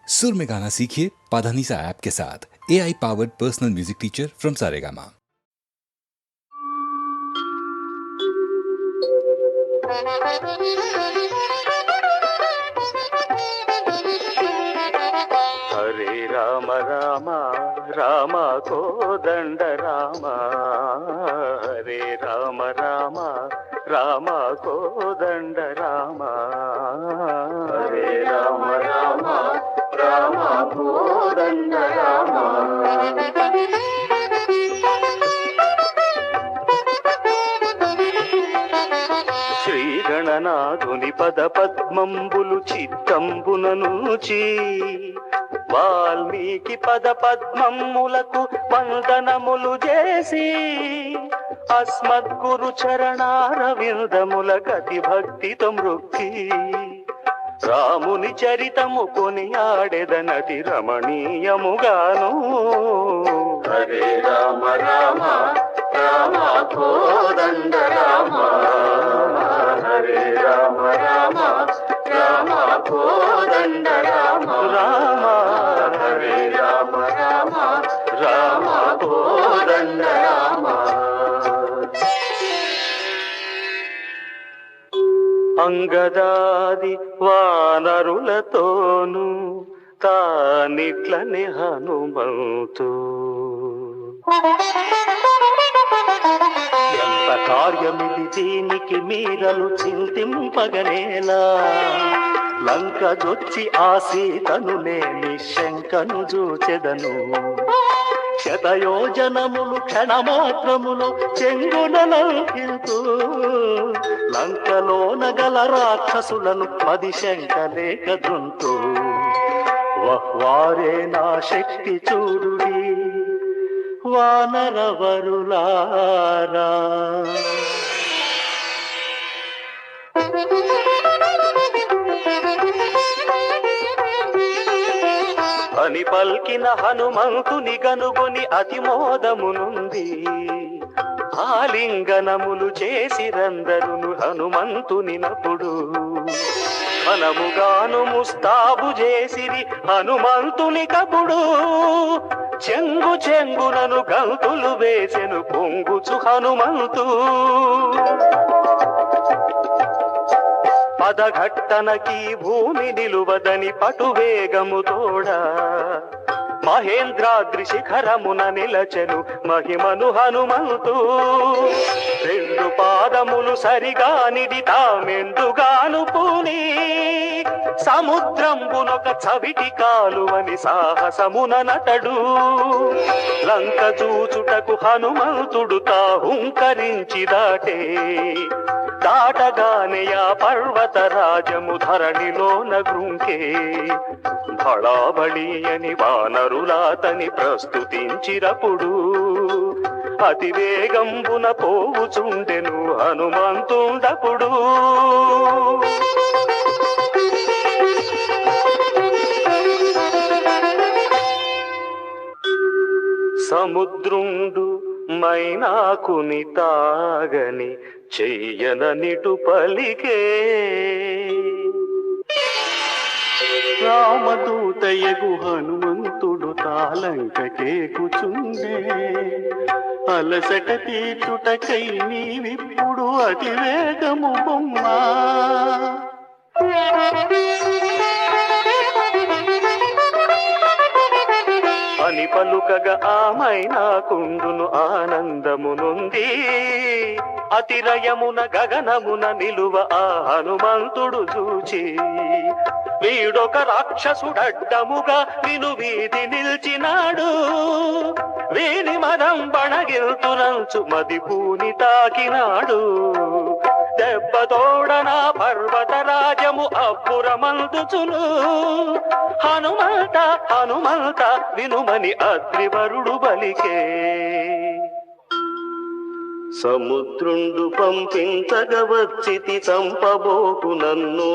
सुर में गाना सीखिए पाधानीसा ऐप के साथ। AI powered personal music teacher from Saregama. Hare Ram Ram Ram Kodanda Ram, Hare Ram Ram Ram Kodanda Ram, Hare Ram Ram Ram Kodanda Ram. శ్రీగణనాథుని పద పద్మంబులు చిత్తంబుననుచి వాల్మీకి పద పద్మములకు వందనములు చేసి అస్మద్గురు చరణారవిందముల గతి భక్తితో మృక్కి రాముని చరితము కొనియాడెదనది రమణీయముగాను। హరే రామ రామ రామ కోదండ రామ, హరే రామ రామ రామ కోదండ రామ, రామ హరే రామ రామ రామ కోదండ రామ। అంగదాది వానరులతోను తానిట్లని హనుమంతు ఎంత కార్యమిది దీనికి మీరలు చింతింపగనేలా, లంక జొచ్చి ఆ సీతను నేని శంకను చూచెదను। శతయోజనములు క్షణమాత్రములు చెంగున లంకింతు, లంకలోన గల రాక్షసులను పది శంకలేక దుంతు। వారే నా శక్తి చూడుడి వానరవరులారా। అని పల్కిన హనుమంతుని గనుగొని అతిమోదమునుంది, ఆలింగనములు చేసిరందరును హనుమంతుని నప్పుడు। మనముగాను ముస్తాబు చేసిరి హనుమంతుని కపుడు, చెంగు చెంగునను గంతులు వేసెను పొంగుచు హనుమంతు। పదఘట్టనకి భూమి నిలువదని పటువేగము తోడా, మహేంద్రాద్రి శిఖరమున నిలచెను మహిమను హనుమంతు। రెండు పాదములు సరిగానిది తామెందుగాను పూని, సముద్రంబునొక చవిటి కాలువని సాహసమున నటడు। లంక చూచుటకు హనుమంతుడు తాహుంకరించి దాటే, దాటగానే ఆ పర్వత రాజము ధరణిలోన గృంకే। బళాబళి అని వానరులాతని ప్రస్తుతించిరప్పుడు, అతివేగంబున పోవుచుండెను హనుమంతుండప్పుడు। సముద్రుండు మైనాకుని తాగని చెయ్యననిటు పలికే, రామదూతయగు హనుమంతుడు తాలంకకేకుచుండే। అలసట తీర్చుటకై నీవిప్పుడు అతివేగము బొమ్మా, అని పలుకగా ఆమైనాకుండును ఆనందమునుంది। అతిరయమున గగనమున నిలువ ఆ హనుమంతుడు చూచి, వీడొక రాక్షసుడడ్డముగా విను వీధి నిల్చినాడు। వీని మదం బణగిల్తునంచు మది పూని తాకినాడు। దెబ్బతోడన పర్వత రాజము అబ్బురమందుచును, హనుమంత హనుమంత వినుమని అద్రివరుడు బలికే। సముద్రుండు పంపించగా వచ్చితి చంపబోకు నన్ను,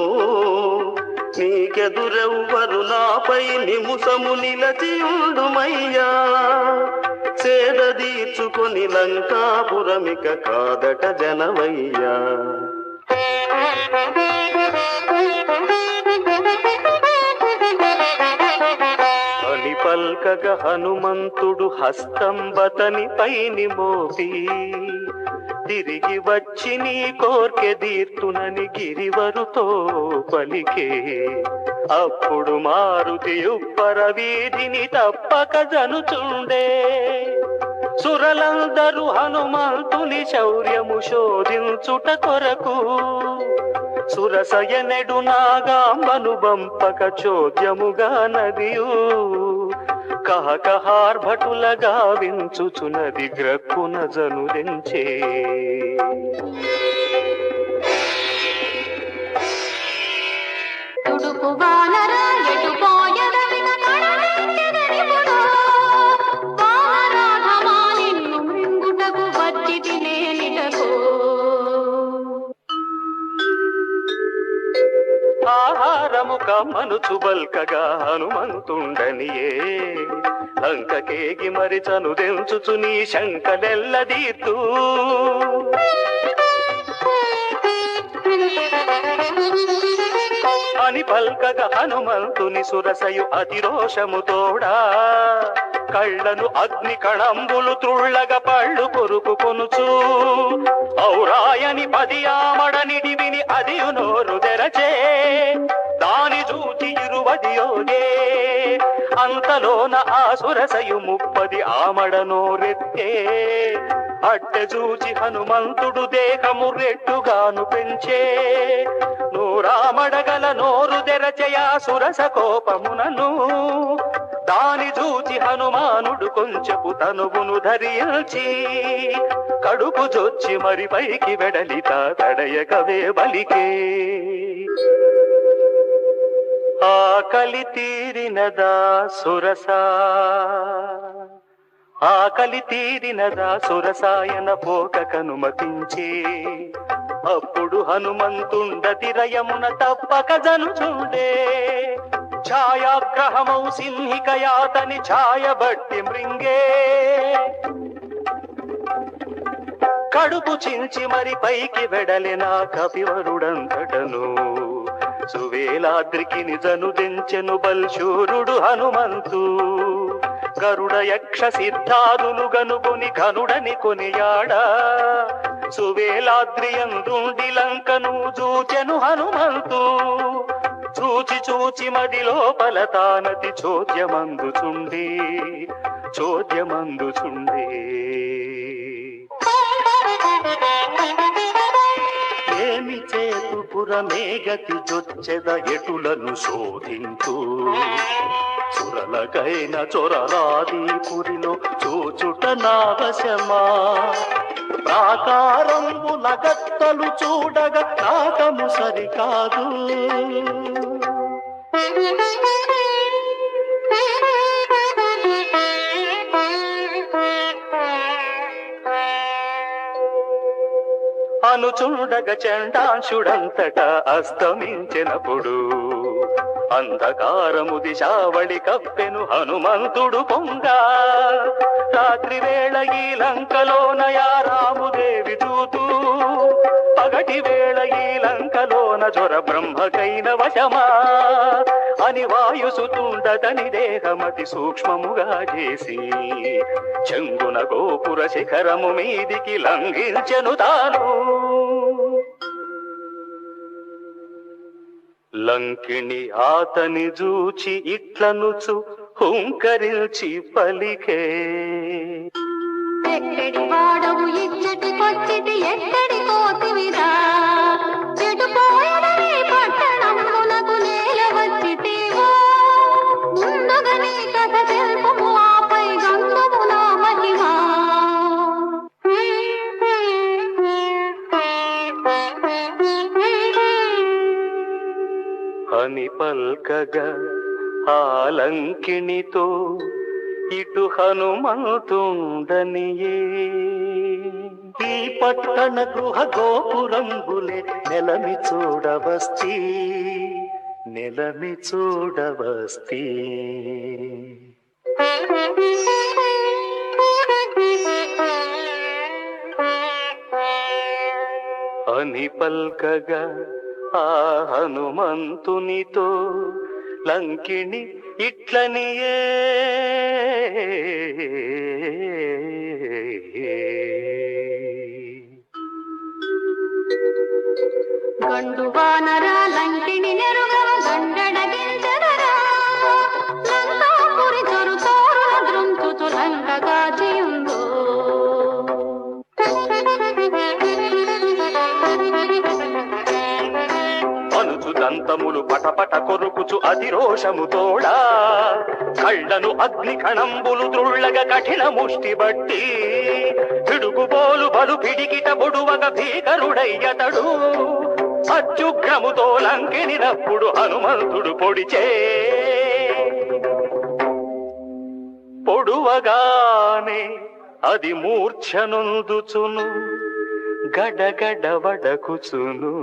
నీకెదురెవ్వరు నాపై నిముసము నిలచియుండుమయ్యా। సేద తీర్చుకొని లంకాపురమిక కాదట జనమయ్యా। పల్కగ హనుమంతుడు హస్తంబతని పైని మోపి తిరిగి వచ్చి నీ కోర్కె తీర్తునని గిరివరుతో పలికే. అప్పుడు మారుతి ఉప్పర వీధిని తప్పక జనుచుండే. సురలందరూ హనుమంతుని శౌర్యము శోధించుట కొరకు సురసయనెడు నాగాంబను బంపక చోద్యముగా నదియు కహకహార్భటులగా వించుచునది గ్రక్కున జనుదెంచే. ఆహారము కమ్మను చుబల్కగా హనుమంతుండనియే. లంకకేగి మరి చనుదెంచుచు నీ శంకలెల్లదీర్తూ అని పల్కగా హనుమంతుని సురసయు అతిరోషము తోడా కళ్ళను అగ్ని కణంబులు త్రుళ్ళగ పళ్ళు కొరుకు కొనుచు ఔరాయని 10 ఆమడనిడి విని అదియు నోరు తెరచే. దాని చూచి 20 యోగే. అంతలోన ఆ సురసయు 30 ఆమడ నోరెత్తే. అట్టె చూచి హనుమంతుడు దేహము రెట్టుగాను పెంచే. నూరామడగల నోరు తెరచయా సురస కోపమునను. దాని చూచి హనుమానుడు కొంచెపు తనువును ధరించి కడుపు జొచ్చి మరి పైకి వెడలిత తడయకవే బలికే. ఆకలి తీరినదా సురసా, ఆకలి తీరినదా సురసాయన పోక కనుమతించే. అప్పుడు హనుమంతుండతిరయమున తప్పక జనుచుండే. ఛాయాగ్రహమౌ సింహికయాతని ఛాయబట్టి మృంగే. కడుపు చించి మరి పైకి వెడలిన కపివరుడంతటను సువేలాద్రికి నిజను దెంచెను బల్శూరుడు హనుమంతు. గరుడ యక్ష సిద్ధాదులు గనుకొని ఘనుడని కొనియాడా. సువేలాద్రియందుండి లంకను చూచెను హనుమంతు. చూచి చూచి మది లోపల తానతి చోద్యమందుచుండే, చోద్యమందుచుండే. ఏమి చేతు పురమేగతి జొచ్చెద ఎటులను శోధించు. సురలకైన చొరరాది పురిలో చూచుట నావశమా. ప్రాకారంబుల గత్తలు చూడగా నాకము సరికాదు. అనుచుండగ చండాంశుడంతట అస్తమించినప్పుడు అంధకారము దిశావళి కప్పెను హనుమంతుడు పొంగా. రాత్రి వేళ ఈ లంకలోనయా రాముదేవి చూతూ పగటి వేళ ఈ లంకలోన జ్వర బ్రహ్మకైన వశమా అని వాయుసుతుండతని దేహమతి సూక్ష్మముగా చేసి చెంగున గోపుర శిఖరము మీదికి లంఘించెను తాను. లంకిణి ఆతని జూచి ఇట్లనుచు హుంకరించి పలికే. ఎక్కడి వాడవు ఇచ్చటికొచ్చిటి ఎక్కడి కోతివిరా. చెడుపోయడని పట్టణమునకు నేల వచ్చితేవో. ముందుగా నీ కథ తెలుపుము ఆపై గంగము నా మహిమా. అని పల్కగా ఆ లంకిణితో ఇటు హనుమంతుండనియే. ఈ పట్టణ గృహ గోపురంబులే నెలమి చూడవస్తి, నెలమి చూడవస్తి. అని పల్కగా ఆ హనుమంతునితో లంకిణి ఇట్లనియే గండు వానర లంకిణి నెరుగవ గండడగించదరా లంకాపురి చొరు తోరుల దృంచుచు లంకగా జియుందో అనుచు దంతములు పటపట కొరుకుచు అతిరోషము తోడా కళ్ళను అగ్ని కణంబులు త్రుళ్ళగ కఠిన ముష్టి బట్టి పిడుగుబోలు బలు పిడికిట బొడువగ భీకరుడయ్యతడు అత్యుగ్రముతో లంకినినప్పుడు హనుమంతుడు పొడువగానే అది మూర్ఛనొందుచును గడగడ వడకుచును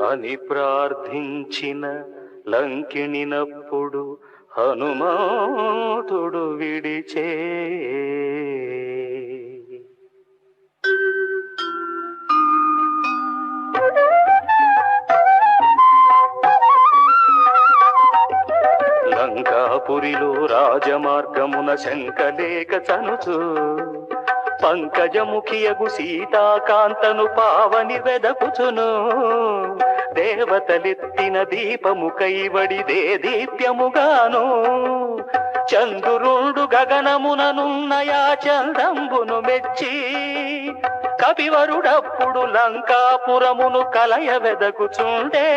అని ప్రార్థించిన లంకిణినప్పుడు హనుమంతుడు విడిచే లంకాపురిలో రాజమార్గమున శంకలేక చనుచు పంకజముఖియగు సీతాకాంతను పావని వెదకుచును దేవతలెత్తిన దీపము కైవడిదే దీప్యముగాను చంద్రుడు గగనముననున్నయా చందంబును మెచ్చి కపివరుడప్పుడు లంకాపురమును కలయ వెదకుచుండే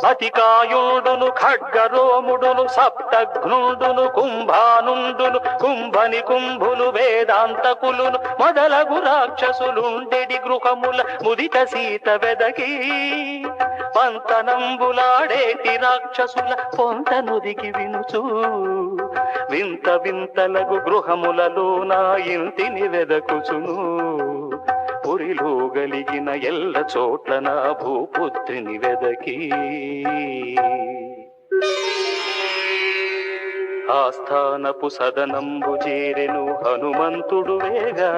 అతికాయుడును ఖడ్గరోముడును సప్తఘ్నుడును కుంభానుండును కుంభని కుంభులు వేదాంతకులును మొదలగు రాక్షసులుండెడి గృహముల ముదిత సీత వెదకి పంతనంబులాడేటి రాక్షసుల పొంతనుదికి వినుచు వింత వింతలగు గృహములలో నా ఇంటిని వెదకుచును పురిలో గలిగిన ఎల్ల చోట్ల నా భూపుత్రిని వెదకి ఆస్థానపు సదనంబు చేరెను హనుమంతుడు వేగా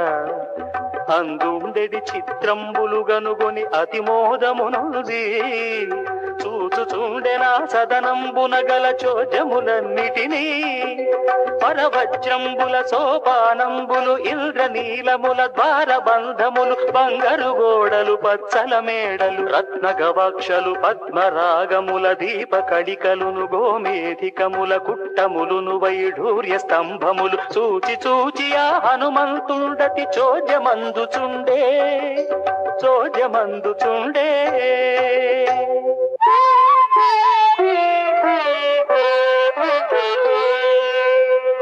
అందుండెడి చిత్రంబులు గనుగొని అతిమోదమునుది చూచుచుండెనా సదనంబున గల చోజములన్నిటినీ పరవజ్రంబుల సోపానంబులు ఇంద్రనీలముల ద్వారబంధములు బంగారు గోడలు పచ్చల మేడలు రత్నగవాక్షలు పద్మరాగముల దీప కడికలును గోమేధికముల కుట్టములును వైఢూర్య స్తంభములు చూచి చూచి ఆ హనుమంతుండతి చోద్యమందుచుండే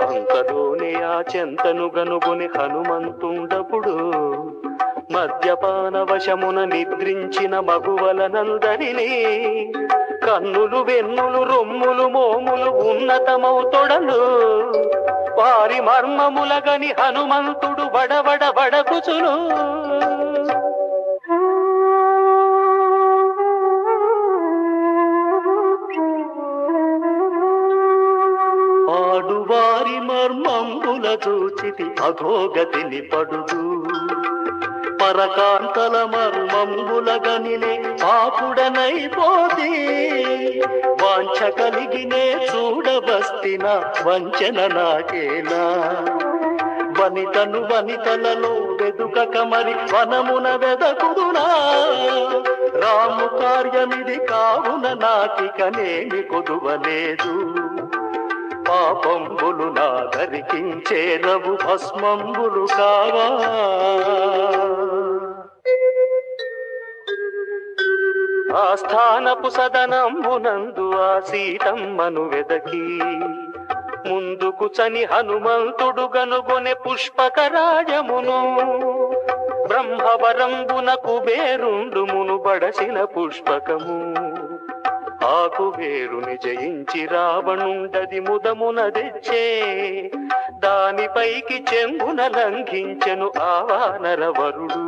అంతలోనే ఆ చెంతను గనుగుని హనుమంతుండపుడు మద్యపాన వశమున నిద్రించిన మగువలనందరినీ కన్నులు వెన్నులు రొమ్ములు మోములు ఉన్నతమౌ తొడలు వారి మర్మములగని హనుమంతుడు వడవడ వడకుచును ఆడువారి మర్మంబుల చూచితి అధోగతిని పడుదు పరకాంతల మర్మంబుల గనినే పాపుడనైపోతి వాంఛ కలిగినే చూడబస్తిన వంచన నాకేలా వనితను వనితలలో వెదుకక మరి వనమున వెదకుదునా రాము కార్యమిది కావున నాకికనేమి కొదువలేదు పాపంబులు నాదరికించేరవు భస్మంబులు కావా ఆస్థానపు సదనంబునందు ఆ సీతమ్మను వెదకి ముందుకు చని హనుమంతుడు గనుగొనె పుష్పకరాజమును బ్రహ్మవరంబున కుబేరుండు మును బడసిన పుష్పకము ఆ కుబేరుని జయించి రావణుండది ముదమున తెచ్చే దానిపైకి చెంబున లంఘించెను ఆ వానరవరుడు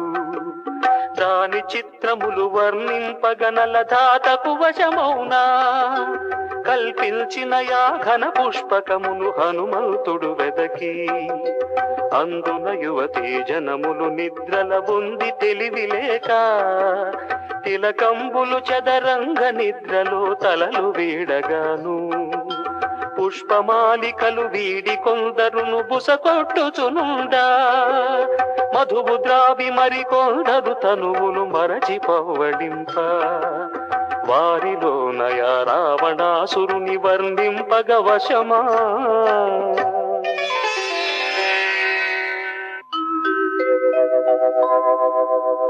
దాని చిత్రములు వర్ణింపగనల ధాతకు వశమౌనా కల్పించిన యా ఘన పుష్పకమును హనుమంతుడు వెదకి అందున యువతీ జనములు నిద్రల ఉంది తెలివిలేక తిలకంబులు చదరంగ నిద్రలో తలలు వీడగాను పుష్పమాలికలు వీడి కొందరును బుసకొట్టుచునుండా మధువు ద్రావి మరి కొందరు తనువులు మరచి పవ్వడింప వారిలో నయా రావణాసురుని వర్ణింపగ వశమా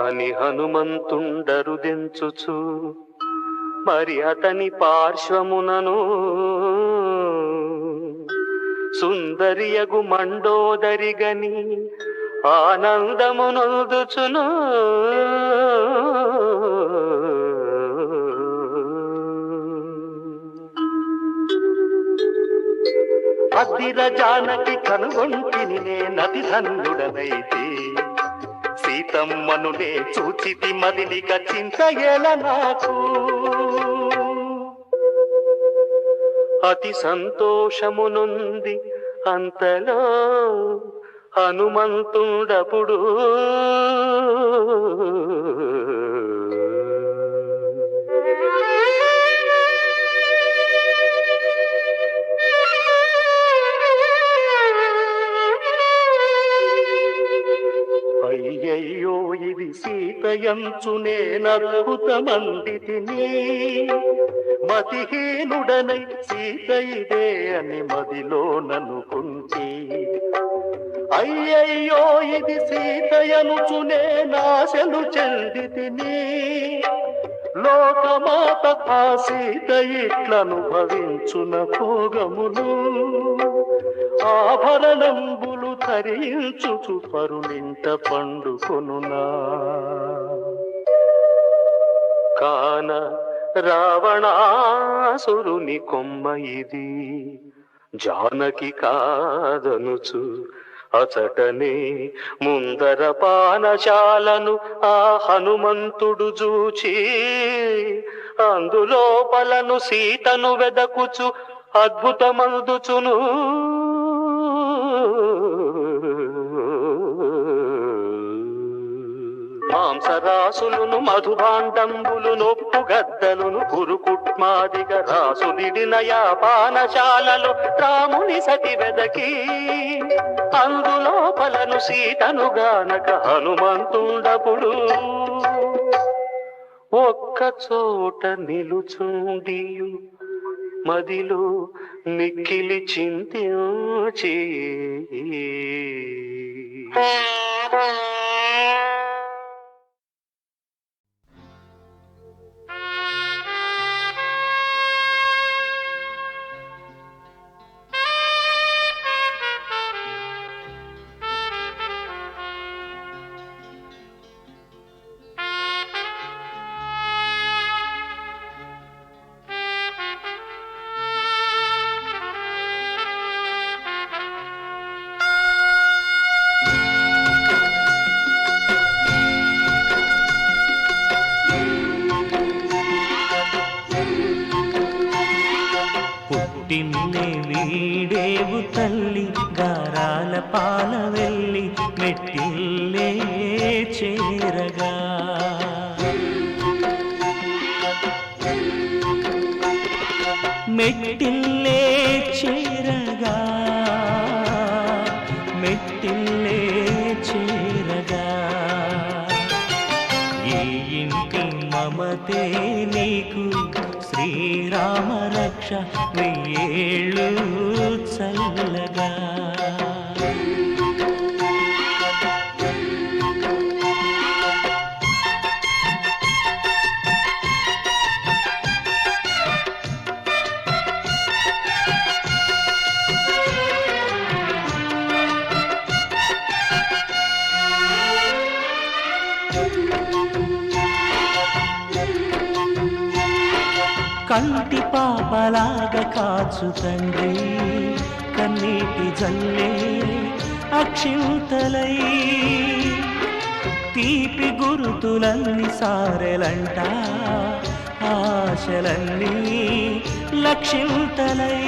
అని హనుమంతుండరుదెంచుచు మరి అతని పార్శ్వమునను సుందరియగు మండోదరిగని ఆనందమునొందుచును అద్దిర జానకి కనుగొంటిని నేనతి ధన్యుడనైతే సీతమ్మను నే చూచితి మదినిక చింతయేల నాకు అతి సంతోషమునుంది అంతలో హనుమంతుండపుడు అయ్యయ్యో ఇది సీతయంచు నేనద్భుతమందితిని మతిహీనుడనై సీత ఇదే అని మదిలో ననుకుంటి అయ్యయ్యో ఇది సీతయనుచు నేనాశలు చెందితిని లోకమాత ఆ సీత ఇట్లనుభవించున భోగములు ఆభరణంబులు ధరించుచు పరునింట పండుకొనునా కాన రావణాసురుని కొమ్మ ఇది జానకి కాదనుచు అచటనే ముందర పానశాలను ఆ హనుమంతుడు చూచి అందులోపలను సీతను వెదకుచు అద్భుతమందుచును మాంసరాసులను మధుభాండంబులు నొప్పు గద్దలును కురుకుట్మాదిగ రాసులిడిన యాపానశాలలో రాముని సతి వెదకి అందులోపలను సీతను గానక హనుమంతుండపుడు ఒక్క చోట నిలుచుండియు మదిలో మిక్కిలి చింతించి పుట్టిన్నే వీడేవు తల్లి గారాల పాల వెళ్ళి మెట్టిల్లే చేరగా మెట్టిల్లే చేరగా మెట్టిల్లే చేరగా ఈ ఇంటి మమతే నీకు శ్రీరామ రక్ష వెయ్యేళ్ళు చల్లగా కంటి పాపలాగా కాచు తండ్రి కన్నీటి జల్లే అక్షింతలై తీపి గురుతులన్నీ సారెలంట ఆశలన్నీ లక్షింతలై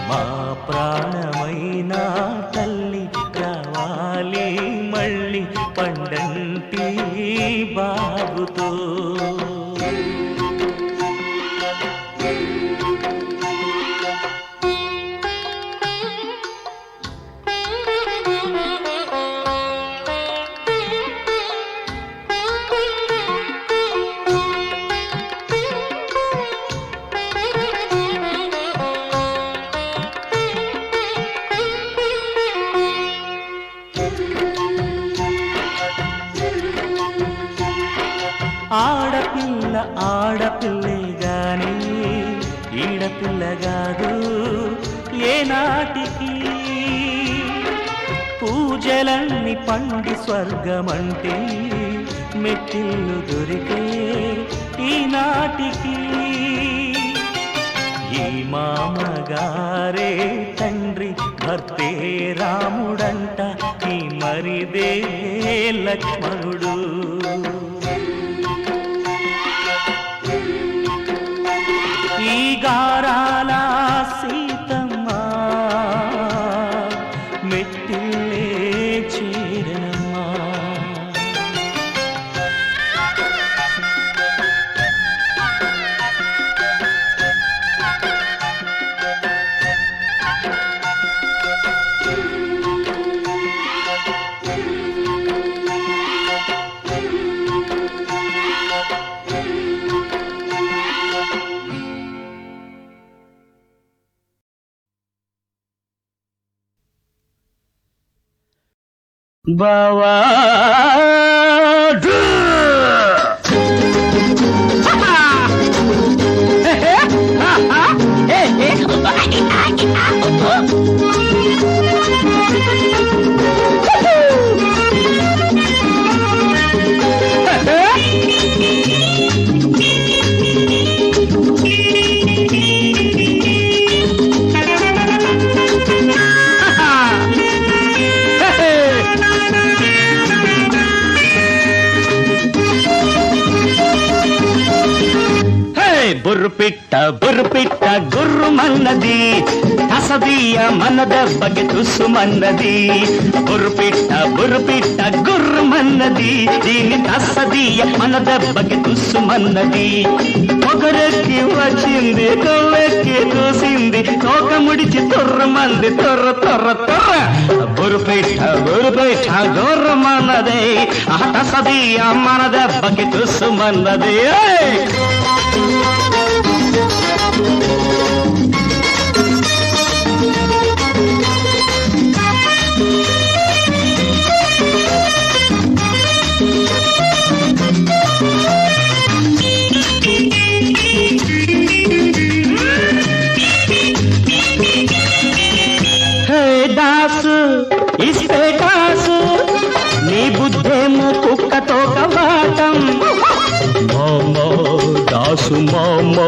మా ప్రాణమైన తల్లి రావాలి మళ్ళీ పండంటి బాబుతో ఆడపిల్ల ఆడపిల్లే గాని ఈడపిల్ల కాదు ఏనాటికి పూజలన్నీ పండి స్వర్గమంటే మెట్టిల్లు దొరికే ఈనాటికి ఈ మామగారే తండ్రి భర్తే రాముడంట ఈ మరిదే లక్ష్మణుడు ఈ గారాల సీతమ్మ మెట్టిల్లే చేరనమ్మా బావా బుర్రుపిట్ట గుర్రుమన్నది కసదీయ మన దెబ్బకి తుస్సుమన్నది బుర్రుపిట్ట గుర్రుమన్నది దీని కసదీయ మన దెబ్బకి తుస్సుమన్నది పొగరెక్కి వచ్చింది కొవ్వెక్కి చూసింది తోక ముడిచి తుర్రమంది తొర్ర బుర్రుపిట్ట గుర్రుమన్నది ఆ కసదీయ మన దెబ్బకి తుస్సుమన్నది దాసు ఇస్తే కాసు నీ బుద్ధేమో కుక్కతో కవాటం మామో దాసు మామో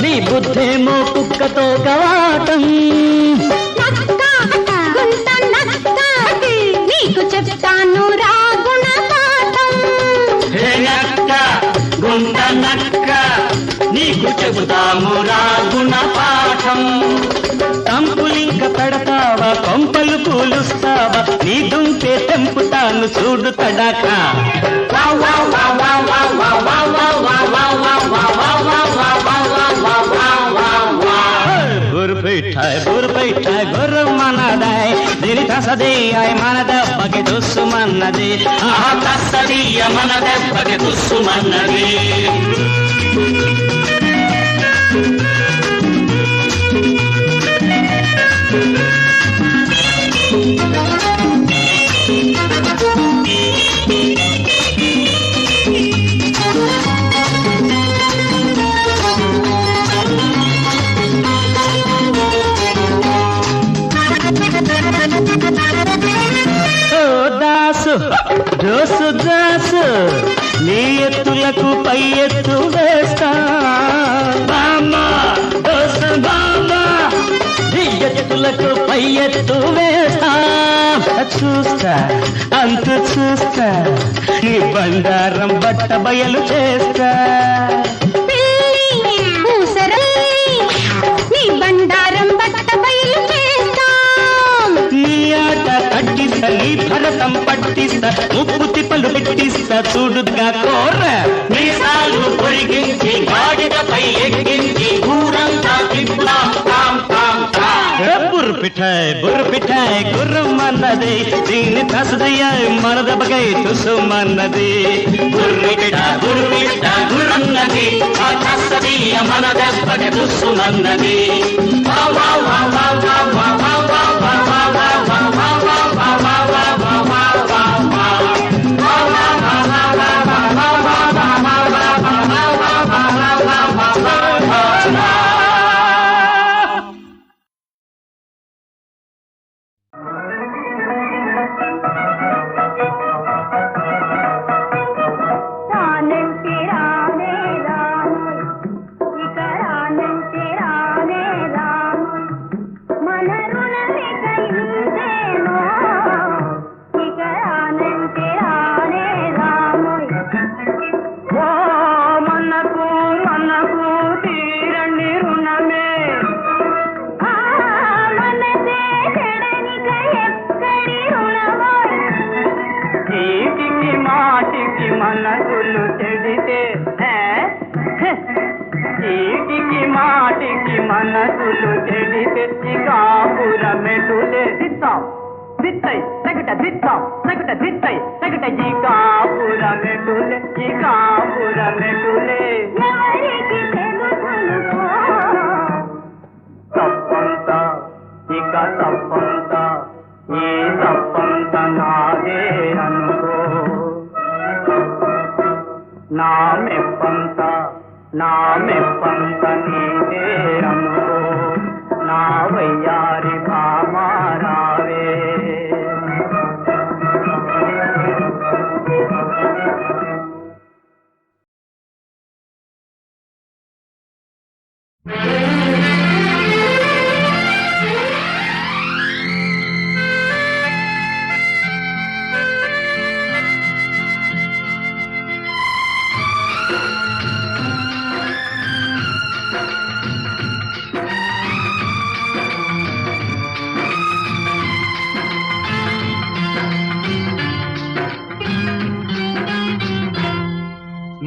నీ బుద్ధేమో కుక్కతో కవాటం నీకు చెప్తాను రాగుణ పాఠం గుంట నక్క నీకు చెబుతాము రాగుణ పాఠం తంపులింక పెడతావా కొంపలు కూలుస్తావా నీ దుంపే తెంపుతాను చూడు తడాక బుర్పిఠాయ్ గుర్రం మనదాయ్ దీని తసదీయ మన దెబ్బకి తుస్సుమన్నది తసదీయ మన దెబ్బకి తుస్సుమన్నది దోసు దాసు నీ ఎత్తులకు పై ఎత్తు వేస్తా బామా దోసు బామా నీ ఎత్తులకు పై ఎత్తు వేస్తా చూస్తా అంతు చూస్తా నీ బంగారం బట్ట బయలు చేస్తా నీ బండారం బట్ట బయలు చేస్తా నీ ఆట కట్టిస్తా నీ భరతం పట్టిస్తా ముప్పు తిప్పలు పెట్టిస్తా చూడుగా కోర మీసాలు పొరిగించి గాడిదపై ఎక్కించి ఊరంతా తిప్పుదాం బుర్పిఠాయ్ గుర్రం అన్నది దీన్ని తసదయ్య మన దెబ్బకై తుసుమన్నది బుర్రిపిఠ గుర్రన్నది ఆ తసదయ్య మన దెబ్బకి తుసుమన్నది మనసులు చెడితే చీటికి మాటికి మనసులు చెడితే కాపుర మెటులే దిత్తాం దిత్తై తగట దిత్తాం తగట దిత్తై తగట ఈ కాపుర మెటులే తప్పంతా ఇక తప్పంతా ఈ తప్పంత నాదే అనుకో నా మెప్పంత నీదే అనుకో నా వయ్యారి భామారావే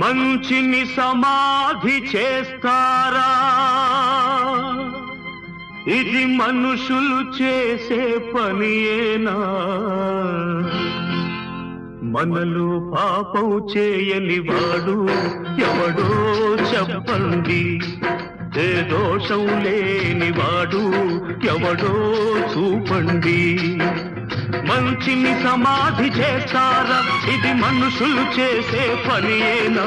మంచిని సమాధి చేస్తారా ఇది మనుషులు చేసే పనియేనా మనలో పాపం చేయని వాడు ఎవడో చెప్పండి ఏ దోషం లేని వాడు ఎవడో చూపండి మంచిని సమాధి చేస్తారా ఇది మనుషులు చేసే పనియేనా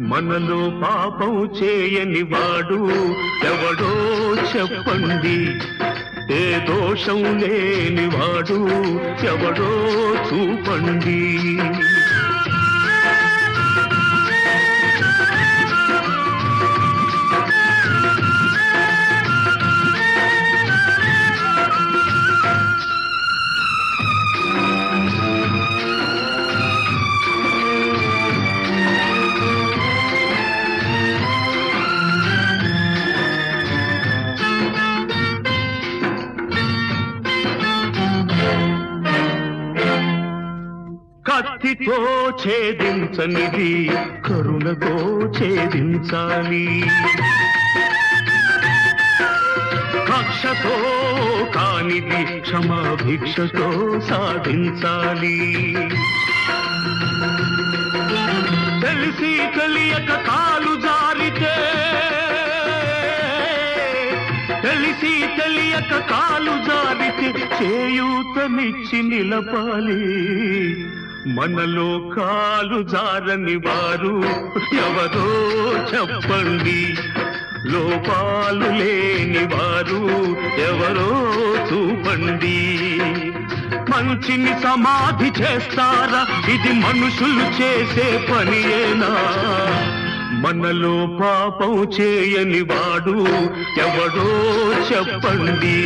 మనలో పాపం చేయని వాడు ఎవడో చెప్పండి ఏ దోషం లేని వాడు ఎవడో చూపండి కత్తితో ఛేదించనిది కరుణతో ఛేదించాలి శిక్షతో కానిది క్షమాభిక్షతో సాధించాలి. తెలిసి తెలియక కాలు జారితే, తెలిసి తెలియక కాలు జారితే చేయూతనిచ్చి నిలపాలి. మనలో కాలు జారని వారు ఎవరో చెప్పండి. లోపాలు లేని వారు ఎవరో చూపండి. మంచిని సమాధి చేస్తారా? ఇది మనుషులు చేసే పనియేనా? మనలో పాపం చేయని వాడు ఎవడో చెప్పండి.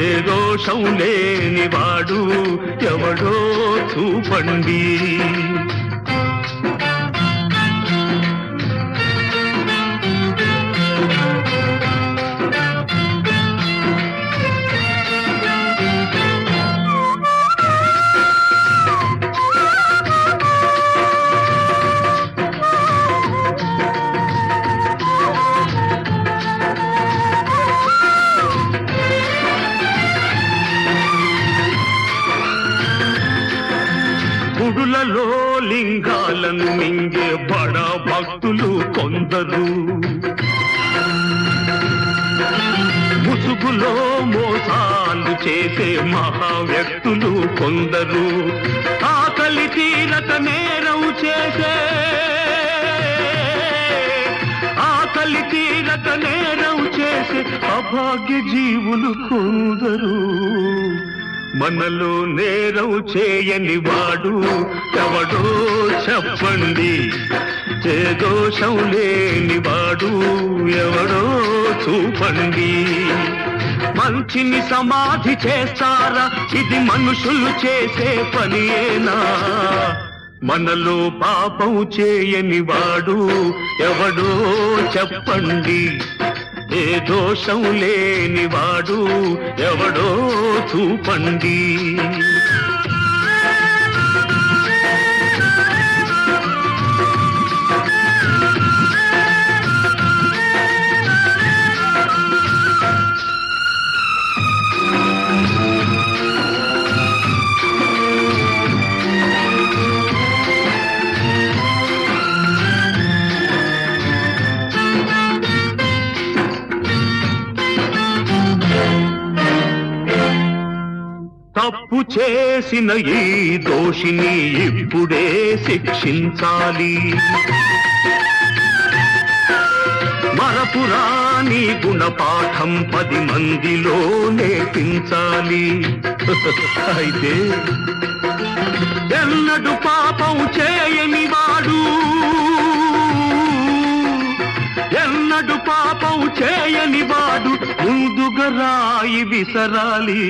ఏ దోషం లేని వాడు ఎవడో చూపండి. గుడులలో లింగాలను మింగే బడా భక్తులు కొందరు, ముసుగులో మోసాలు చేసే మహా వ్యక్తులు కొందరు, ఆకలి తీరక నేరం చేసే, ఆకలి తీరక నేరం చేసే అభాగ్య జీవులు కొందరు. మనలో నేరం చేయని వాడు ఎవడో చెప్పండి. ఏ దోషం లేని వాడు ఎవడో చూపండి. మంచిని సమాధి చేస్తారా? ఇది మనుషులు చేసే పనియేనా? మనలో పాపం చేయని వాడు ఎవడో చెప్పండి. ఏ దోషం లేని వాడు ఎవడో చూపండి. తప్పు చేసిన ఈ దోషిని ఇప్పుడే శిక్షించాలి. మరపురాని గుణపాఠం 10 మందిలో నేర్పించాలి. అయితే ఎన్నడు పాపం చేయని వాడు, ఎన్నడు పాపం చేయని వాడు ముందుగా రాయి విసరాలి.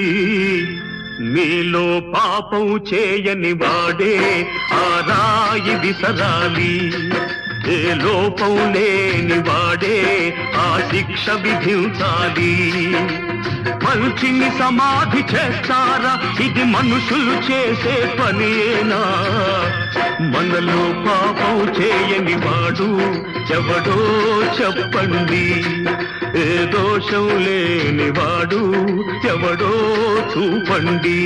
మీలో పాపం చేయని వాడే ఆ రాయి విసరాలి. ఏ లోపం లేని వాడే ఆ శిక్ష విధించాలి. మంచిని సమాధి చేస్తారా? ఇది మనుషులు చేసే పనియేనా? మనలో పాపం చేయని వాడు ఎవడో చెప్పండి. ఏ దోషం లేని వాడు ఎవడో చూపండి.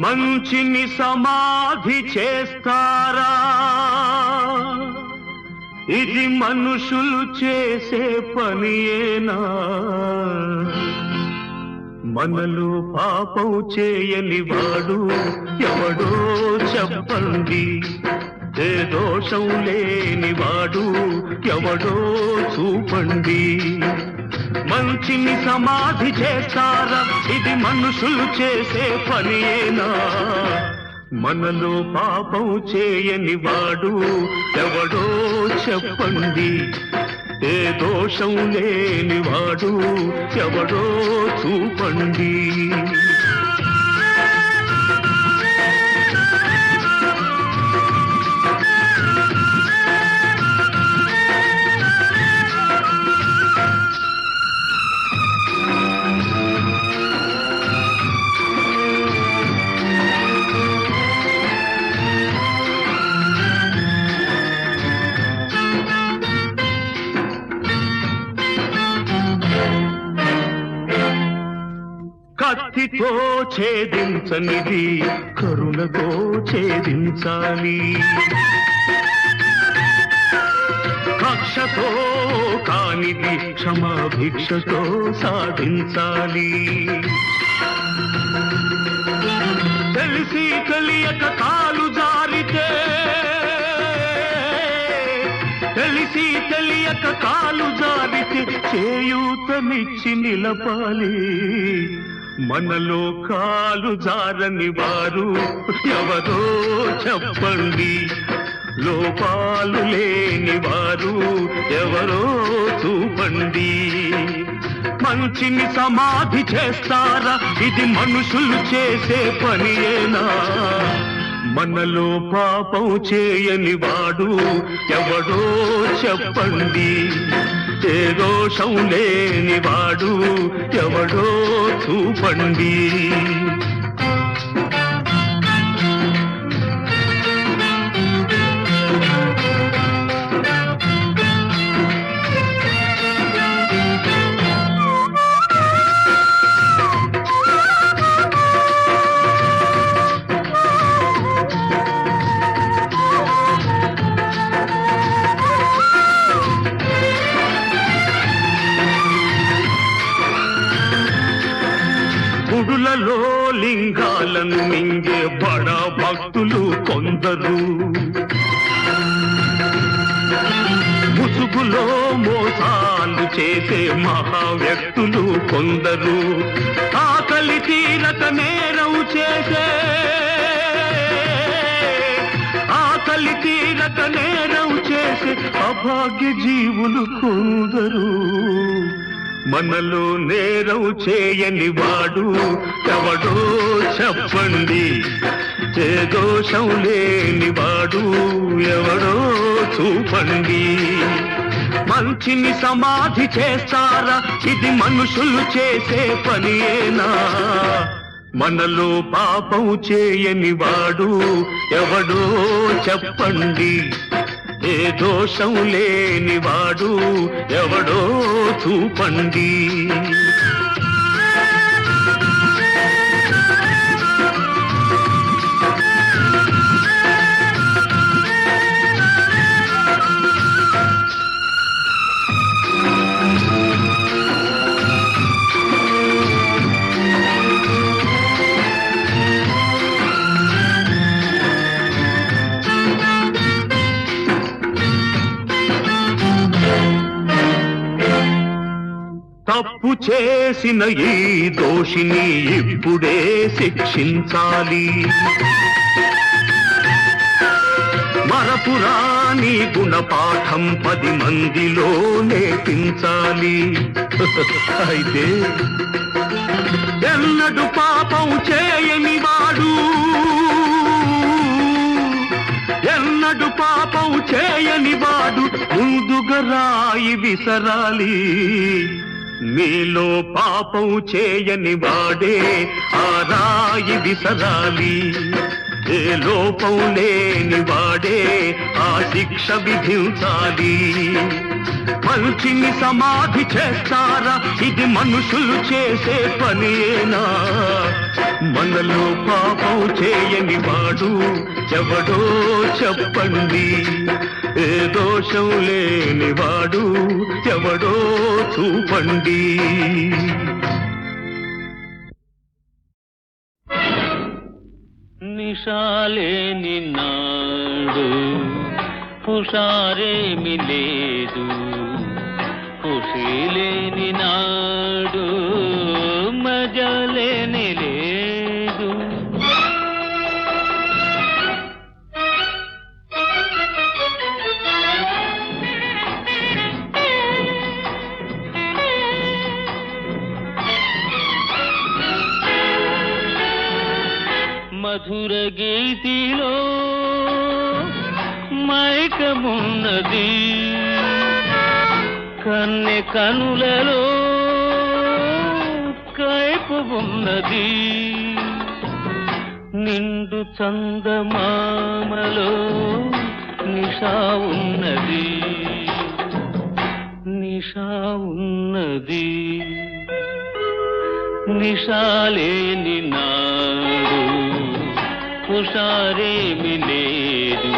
మంచిని సమాధి చేస్తారా? ఇది మనుషులు చేసే పనియేనా? మనలో పాపం చేయని వాడు ఎవడో చెప్పండి. ఏ దోషం లేని వాడు ఎవడో చూపండి. మంచిని సమాధి చేస్తారా? ఇది మనుషులు చేసే పనియేనా? మనలో పాపం చేయని వాడు ఎవడో చెప్పండి. ఏ దోషం లేనివాడు ఎవడో చూపండి. కత్తితో ఛేదించనిది కరుణతో ఛేదించాలి, కక్షతో కానిది క్షమాభిక్షతో సాధించాలి. తెలిసి తెలియక కాలు జారితే, తెలిసి తెలియక కాలు జారితే చేయూతనిచ్చి నిలపాలి. మనలో కాలు జారని వారు ఎవరో చెప్పండి, లోపాలు లేని వారు ఎవరో చూపండి. మంచిని సమాధి చేస్తారా, ఇది మనుషులు చేసే పనియేనా? మనలో పాపం చేయని వాడు ఎవడో చెప్పండి, ఏ దోషం లేని వాడు ఎవడో చూపండి. గుడులలో లింగాలను మింగే బడా భక్తులు కొందరు, ముసుగులో మోసాలు చేసే మహావ్యక్తులు కొందరు, ఆకలి తీరక నేరం చేసే, ఆకలి తీరక నేరం చేసే అభాగ్య జీవులు కొందరు. మనలో నేరం చేయని వాడు ఎవడో చెప్పండి, ఏ దోషం లేని వాడు ఎవడో చూపండి. మంచిని సమాధి చేస్తారా, ఇది మనుషులు చేసే పనియేనా? మనలో పాపం చేయని వాడు ఎవడో చెప్పండి, ఏ దోషం లేని వాడు ఎవడో చూపండి. తప్పు చేసిన ఈ దోషిని ఇప్పుడే శిక్షించాలి, మరపురాని గుణపాఠం 10 మందిలో నేర్పించాలి. అయితే ఎన్నడు పాపం చేయని వాడు, ఎన్నడు పాపం చేయని వాడు ముందుగా రాయి విసరాలి. మీలో పాపం చేయని వాడే ఆ రాయి విసరాలి, ఏ లోపం లేని వాడే ఆ శిక్ష విధించాలి. మంచిని సమాధి చేస్తారా, ఇది మనుషులు చేసే పనియేనా? మనలో పాపం చేయని వాడు ఎవడో చెప్పండి, ఏ దోషం లేని వాడు ఎవడో చూపండి. నిషాలేని నాడు హుషారేమి లేదు, ఖుషీలేని నాడు మజలేని లేదు. మధుర గీతిలో మైకమున్నది కన్నె కనులలో కైపు ఉన్నది నిండు చందమామలో నిషా ఉన్నది నిషా ఉన్నది నిషాలేని నాడు హుషారేమి లేదు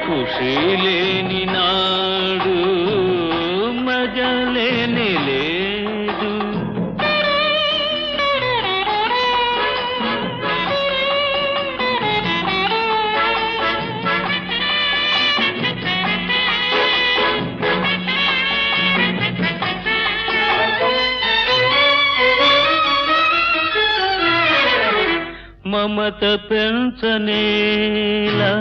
ఖుషి లేని నాడు మజలేని లేదు మమత పెంచనేలా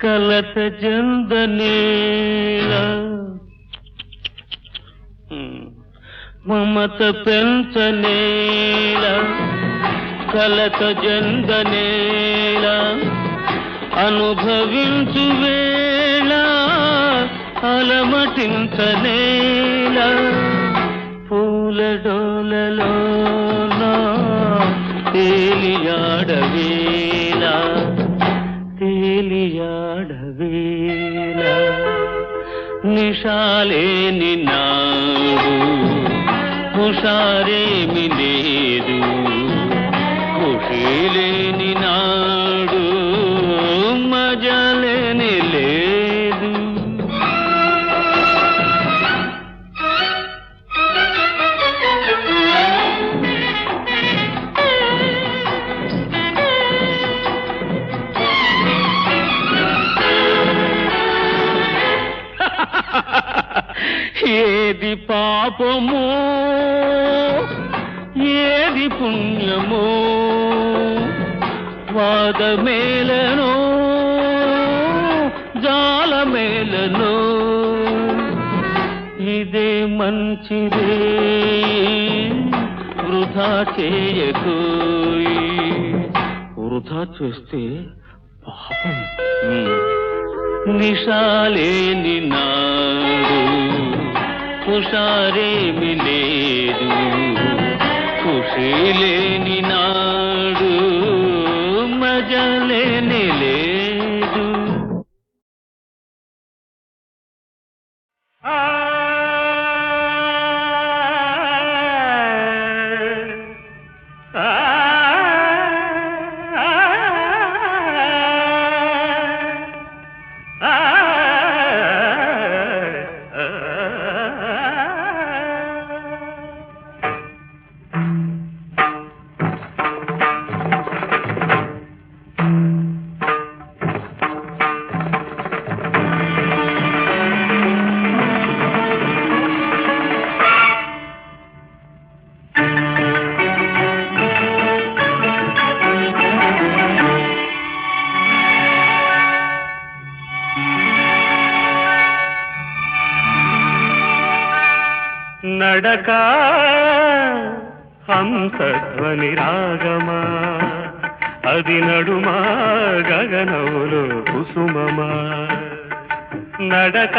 కలత జందనేలా మమత పెంచనేలా కలత జందనేలా అనుభవించు వేళ అలమటించనేలా పూల డోలలో తేలియాడవేలా తేలియాడవేలా నిషాలేని నాడు హుషారేమి లేదు ఖుషి లేని నాడు మజలేని లేదు ఏది పాపమో ఏది పుణ్యమో వాదమేలనో జాలమేలనో ఇదే మంచిదే వృధా చేయకోయి వృధా చేస్తే పాపం నిషాలేని నాడు హుషారేమి లేదు ఖుషి లేని నాడు మజలేని లేదు నడక హంసధ్వని రాగమా అది నడుమా గగనములు కుసుమమా నడక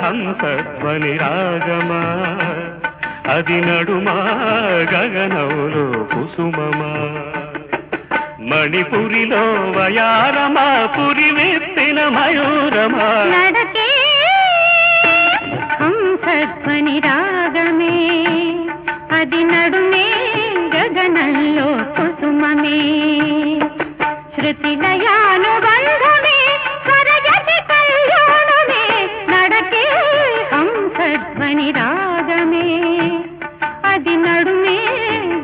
హంసధ్వని రాగమా అది నడుమా గగనములు కుసుమమా మణిపురిలో వయారమా పురి వెత్తిన మయూరమా నడకే హంసధ్వని రాగమే అది నడుమే గగనంలో కుసుమమే శృతి లయానుబంధమే స్వరజతి కళ్యాణమే నడకే హంసధ్వని రాగమే అది నడుమే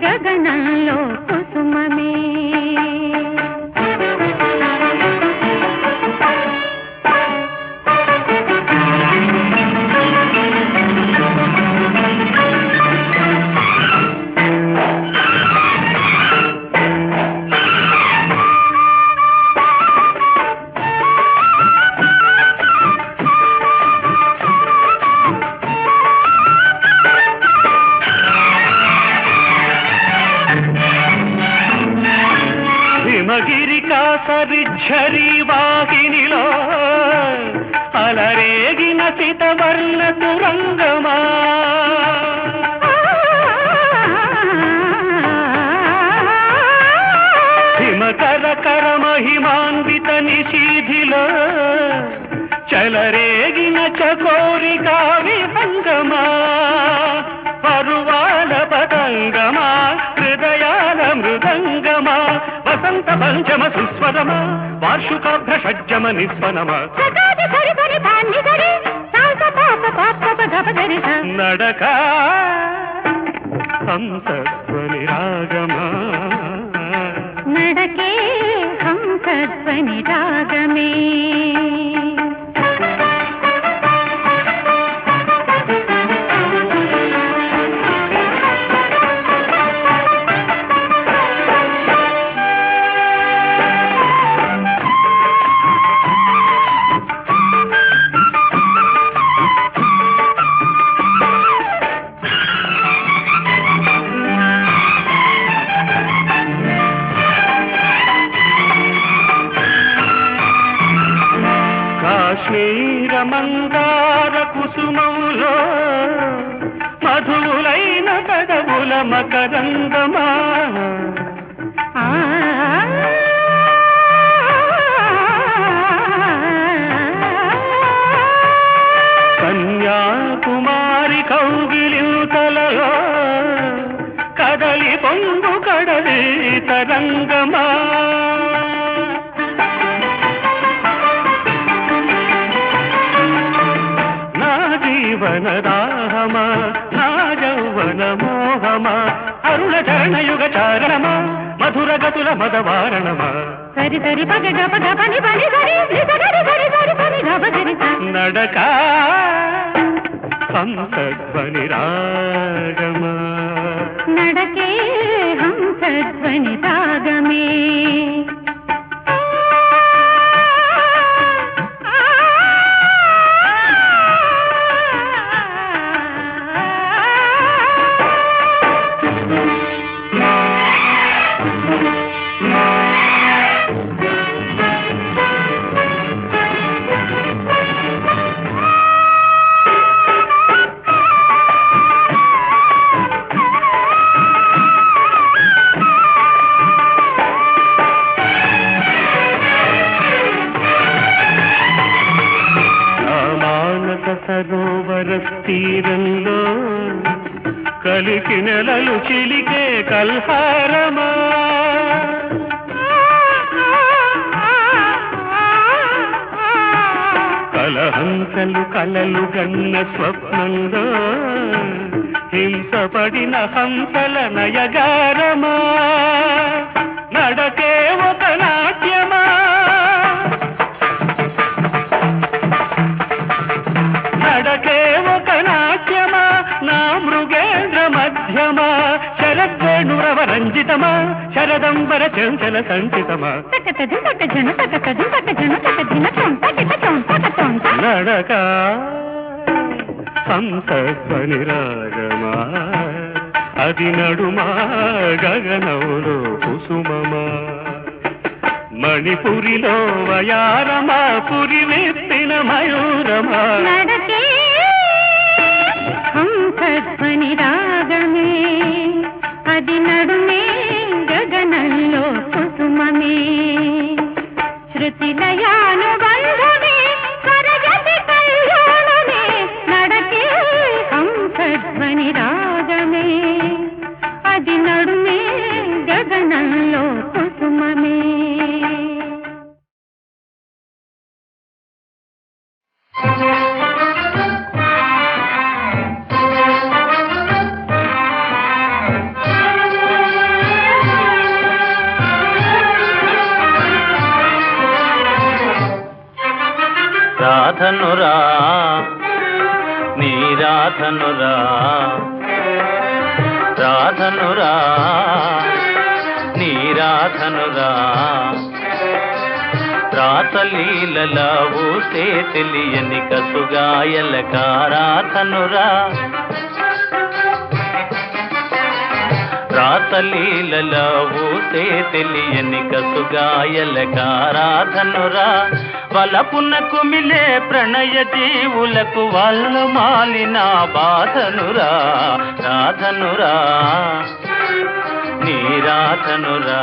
గగనంలో కుసుమమే సరిఝరి వాహినిలో అలరేగిన సితవర్ణ తురంగమా హిమకర కర మహిమాన్విత నిశీధిలో చలరేగిన చకోరికా విహంగమా పరువాల పతంగమా హృదయాల మృదంగమా వసంత పంచమ సుస్వరమా వార్షికాభ్ర షడ్జమ నిస్వనమా నడక హంసధ్వని రాగమా నడకే హంసధ్వని రాగమే కాశ్మీర మందార కుసుమములో మధువులైన కదవుల మకరంగమా కన్యాకుమారి కౌగిలింతలలో కదలి పొంగు కడలి తరంగమా జీవన దాహమా నా యౌవన మోహమా అరుణ చరణయుగ చారణమా మధుర గతుల మదవారణమా సరి సరి పగ గప గపని పని సరి సరి సరి సరి సరి గప సరి నడక హంసధ్వని రాగమా నడకే హంసధ్వని రాగమే సరోవర తీరంలో కలికి నెలలు చిలికే కల్హారమా కలహంసలు కలలు గన్న స్వప్నంలో హింసపడిన హంసల నయగారమా నడకే ఒక నాట్యమా నడకే ఒక నాట్యమా నా మృగేంద్ర మధ్యమా శరద్వేణురవ రంజితమా శరదంబర చంచల సంచితమా నడక హంసధ్వని రాగమా అది నడుమా గగనములో కుసుమమా మణిపురిలో వయారమా పురి వెత్తిన మయూరమా నడకే హంసధ్వని రాగమే అది నడుమే గగనంలో కుసుమమే శృతి లయానుబంధమే స్వరగతి కళ్యాణమే నడకే హంసధ్వని రాగమే అది నడుమే గగనంలో కుసుమమే రాధనురా నీ రాధనురా రాధనురా నీ రాధనురా రాసలీలల ఊసే తెలియని కసుగాయల కారాధనురా రాతలీలలా ఊసే తెలియని కసుగాయలకారాధనురా వలపున కుమిలే ప్రణయ జీవులకు వల్ల మాలిన బాధనురా రాధనురా నీ రాధనురా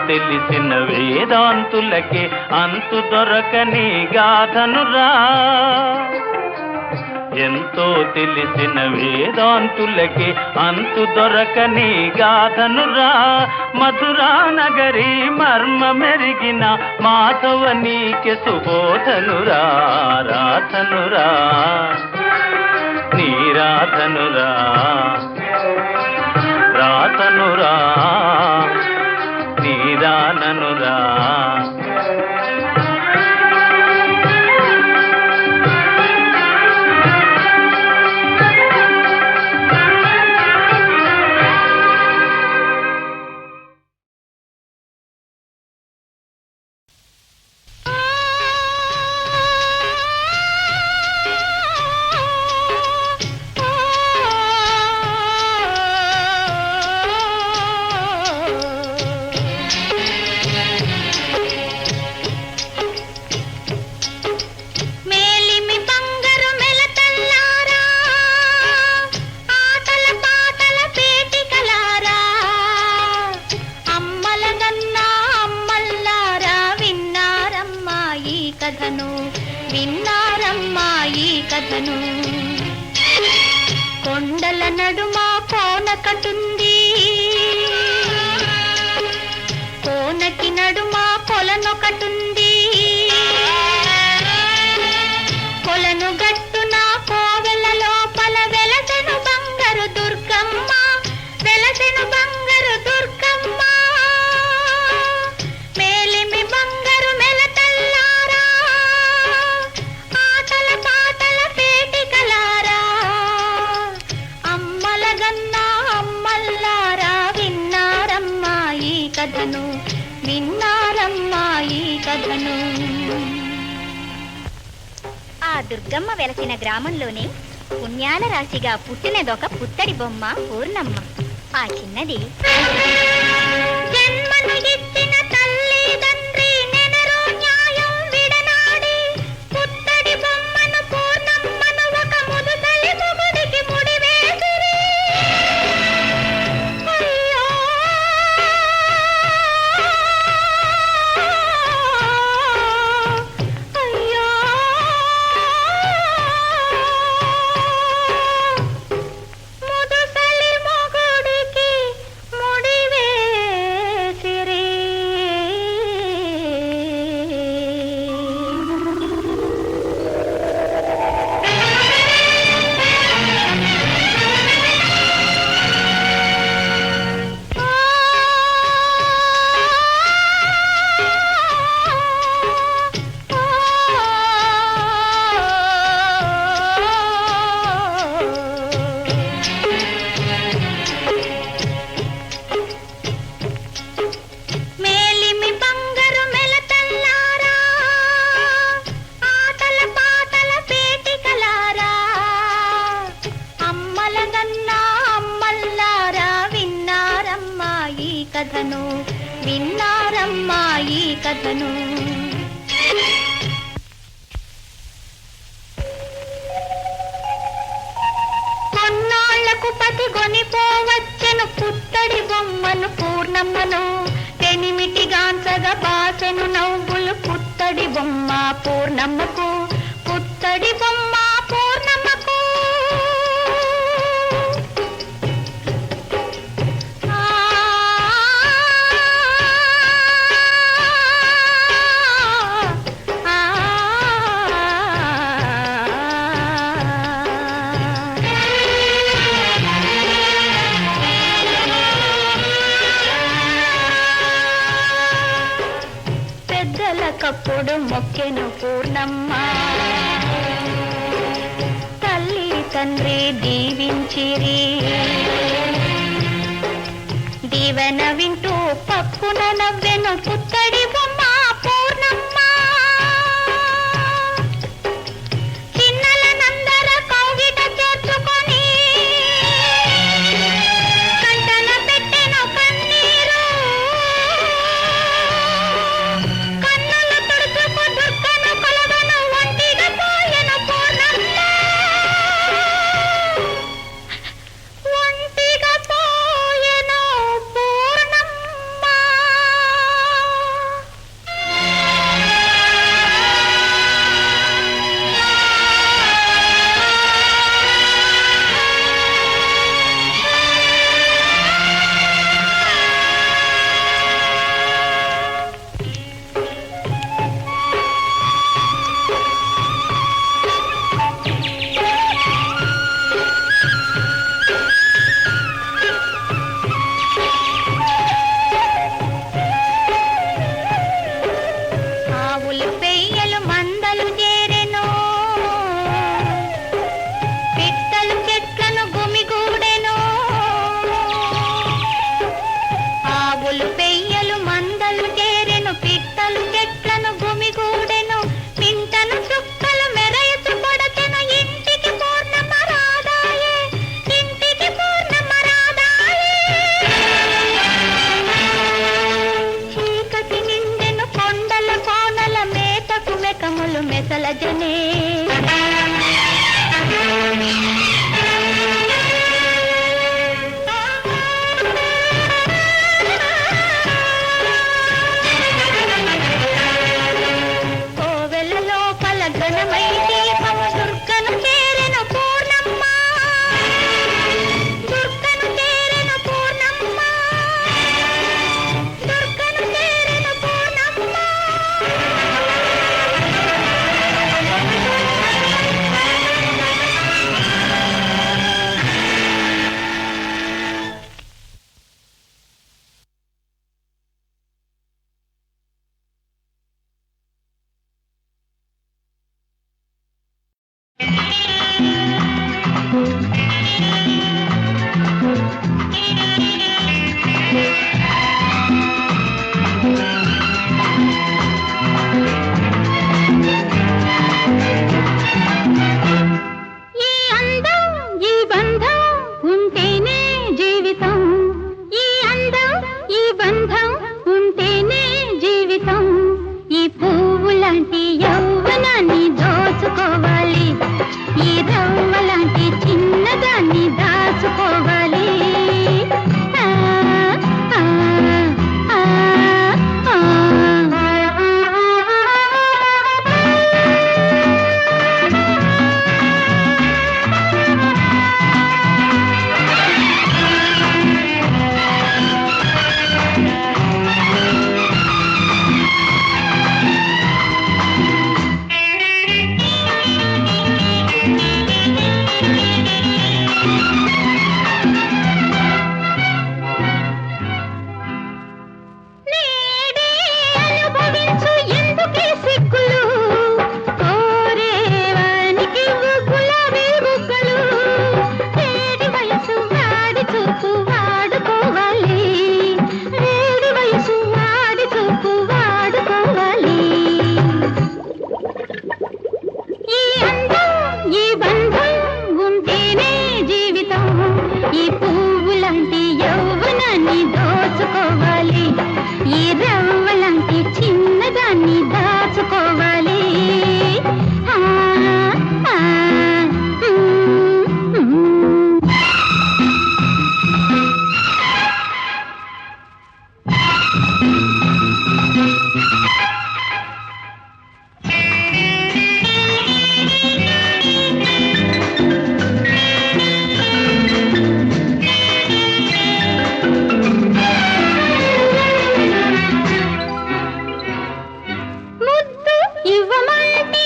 తెలిసిన వేదాంతులకే అంతు దొరకని గాథనురా ఎంతో తెలిసిన వేదాంతులకే అంతు దొరకని గాథనురా మధురా నగరి మర్మ మెరిగిన మాధవ నీకే సుబోధనురా రాధనురా నీ రాధనురా రాధనురా నీరాననురా కొండల నడుమ కోనకటుంది కోనకి నడుమ కొలనొకటుంది కొలను గట్టున కోవెల లోపల వెలసెను బంగారు దుర్గమ్మ వెలసెను బంగారు దుర్గమ్మ మేలిమి బంగారు మెలతల్లారా ఆటల పాటల పేటికలారా అమ్మల గన్నా అమ్మల్లారా విన్నారమ్మా ఈ కథను విన్నారమ్మా ఈ కథను. ఆ దుర్గమ్మ వెలసిన గ్రామంలోనే పుణ్యాల రాశిగా పుట్టినదొక పుత్తడి బొమ్మ పూర్ణమ్మ. ఆ చిన్నది జన్మను ఇచ్చిన తల్లిదండ్రి నెనరు న్యాయం విడనాడి పుత్తడి బొమ్మను పూర్ణమ్మను ఒక ముదుసలి మొగుడికి ముడివేసిరి. అయ్యో అయ్యో ముదుసలి మొగుడికి ముడివేసిరి. మేలిమి బంగారు మెలతల్లారా ఆటల పాటల పేటికలారా అమ్మల గన్నా అమ్మల్లారా విన్నారమ్మా ఈ కథను విన్నారమ్మా ఈ కథను. కొన్నాళ్లకు పతి గొనిపోవచ్చెను పుత్తడి బొమ్మను పూర్ణమ్మను పెనిమిటి గాంచగా బాసెను నవ్వులు పుత్తడి బొమ్మ పూర్ణమ్మకు పుత్తడి బొమ్మ పూర్ణమ్మకు. ఆ ఆ పెద్దలకప్పుడు మొక్కెను పూర్ణమ్మ తల్లి తండ్రి దీవించిరి. దీవెన వింటూ పప్పు చప్పున నవ్వెను పుత్తడి బొమ్మ పూర్ణమ్మ చిన్నలనందర కౌగిట చేర్చుకొని కంటన పెట్టెను కన్నీరు కన్నుల తుడుచుకు దుర్గను కొలవను ఒంటిగా పోయెను పూర్ణమ్మ ఒంటిగా పోయెను పూర్ణమ్మ. ఆవులు పెయ్యలు మందలు చేరెను పిట్టలు చెట్లను గుమిగూడెను ఆవులు పెయ్యలు మందలు చేరెను పిట్టలు చెట్లను గుమిగూడెను పింటను చుక్కలు మెరయచు కొడచెను ఇంటికి పూర్ణమ్మ రాదాయే ఇంటికి పూర్ణమ్మ రాదాయే చీకటి నిండెను కొండల కోనల మేతకు మెకములు మెసల జనే కోవెల లోపల ఘనమై దీపము దుర్గను చేరెను పూర్ణమ్మ దుర్గను చేరెను పూర్ణమ్మ దుర్గను చేరెను పూర్ణమ్మ. ఈ అందం ఈ బంధం ఉంటేనే జీవితం ఈ అందం ఈ బంధం ఉంటేనే జీవితం ఈ పువ్వు లాంటి యౌవనాన్ని దోచుకోవాలి ఈ రవ్వ లాంటి చిన్నదాన్ని దాచుకోవాలి ఆ, ఆ, ఆ, ఆ. నేడే అనుభవించు ఎందుకే సిగ్గులు కోరేవానికి గులాబీ బుగ్గలు వేడి వయసు వాడి చూపు వాడుకోవాలి వేడి వయసు వాడి చూపు వాడుకోవాలి ఈ అందం ఈ బంధం ఉంటేనే జీవితం ఈ పువ్వు లాంటి యౌవనాన్ని దోచుకోవాలి ఈ రవ్వ లాంటి చిన్నదాన్ని దాచుకోవాలి ఆ, ఆ, ఉమ్, ఉమ్. ముద్దు ఇవ్వమంటే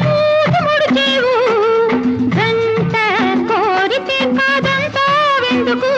మూడు ముడిచేవు గంట కోరితే కాదంతా వెందుకు